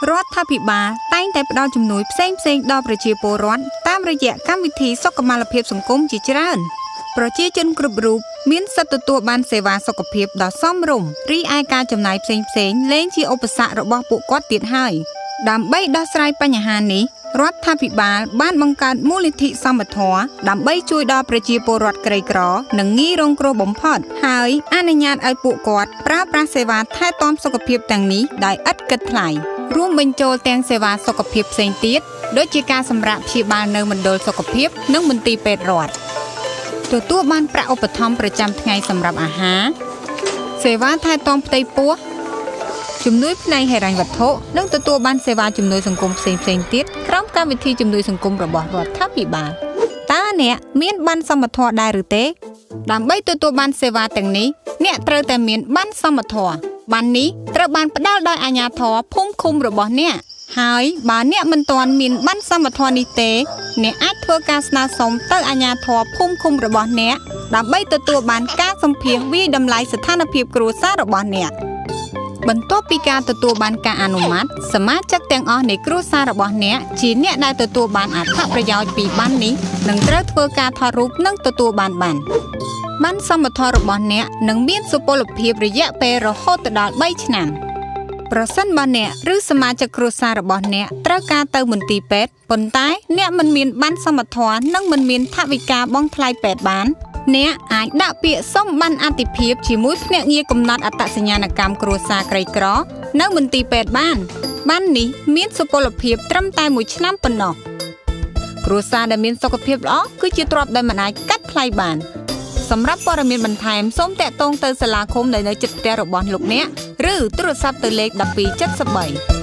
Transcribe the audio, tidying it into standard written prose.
រដ្ឋាភិបាលតែងតែផ្តល់ជំនួយផ្សេងៗដល់ប្រជាពលរដ្ឋតាមរយៈកម្មវិធីសុខុមាលភាពសង្គមជាច្រើនប្រជាជនគ្រប់រូបមានសិទ្ធិទទួលបានសេវាសុខភាពដ៏សមរម្យរីឯការចំណាយផ្សេងៗលែងជាឧបសគ្គរបស់ពួកគាត់ទៀតហើយដើម្បីដោះស្រាយបញ្ហានេះរដ្ឋាភិបាលបានបង្កើតមូលនិធិសមត្ថៈដើម្បីជួយដល់ប្រជាពលរដ្ឋក្រីក្រនិងងាយរងគ្រោះបំផុតហើយអនុញ្ញាតឲ្យពួកគាត់ប្រើប្រាស់សេវាថែទាំសុខភាពទាំងនេះដោយឥតគិតថ្លៃរួមបញ្ចូលទាំងសេវាសុខភាពផ្សេងទៀតដូចជាការសម្រាកព្យាបាលនៅមណ្ឌលសុខភាពនិងមន្ទីរពេទ្យរដ្ឋទទួលបានប្រាក់ឧបត្ថម្ភប្រចាំថ្ងៃសម្រាប់អាហារសេវាថែទាំផ្ទៃពោះជំនួយផ្នែកហិរញ្ញវត្ថុនិងទទួលបានសេវាជំនួយសង្គមផ្សេងៗទៀតក្រោមកម្មវិធីជំនួយសង្គមរបស់រដ្ឋាភិបាលតើអ្នកមានប័ណ្ណសមត្ថៈដែរឬទេដើម្បីទទួលបានសេវាទាំងនេះអ្នកត្រូវតែមានប័ណ្ណសមត្ថៈប័ណ្ណនេះត្រូវបានផ្ដល់ដោយអាជ្ញាធរភូមិឃុំរបស់អ្នកហើយបើអ្នកមិនទាន់មានប័ណ្ណសមត្ថៈនេះទេអ្នកអាចធ្វើការស្នើសុំទៅអាជ្ញាធរភូមិឃុំរបស់អ្នកដើម្បីទទួលបានការសម្ភាសន៍វាយតម្លៃស្ថានភាពគ្រួសាររបស់អ្នកបន្ទាប់ពីការទទួលបានការអនុម័តសមាជិកទាំងអស់នៃគ្រួសាររបស់អ្នកជាអ្នកដែលទទួលបានអត្ថប្រយោជន៍ពីប័ណ្ណនេះនឹងត្រូវធ្វើការថតរូបនិងទទួលបានប័ណ្ណសមត្ថៈរបស់អ្នកនឹងមានសុពលភាពរយៈពេលរហូតដល់3ឆ្នាំប្រសិនបើអ្នកឬសមាជិកគ្រួសាររបស់អ្នកត្រូវការទៅមន្ទីរពេទ្យប៉ុន្តែអ្នកមិនមានប័ណ្ណសមត្ថៈនិងមិនមានថវិកាបង់ថ្លៃពេទ្យបានអ្នកអាចដាក់ពាក្យសុំប័ណ្ណអាទិភាពជាមួយភ្នាក់ងារកំណត់អត្តសញ្ញាណកម្មគ្រួសារក្រីក្រនៅមន្ទីរពេទ្យបានប័ណ្ណនេះមានសុពលភាពត្រឹមតែ1ឆ្នាំប៉ុណ្ណោះគ្រួសារដែលមានសុខភាពល្អគឺជាទ្រព្យដែលមិនអាចកាត់ថ្លៃបានសម្រាប់ព័ត៌មានបន្ថែមសូមតាក់ទងទៅសាលាឃុំដែលនៅជិតផ្ទះរបស់លោកអ្នកឬទូរស័ព្ទទៅលេខ1273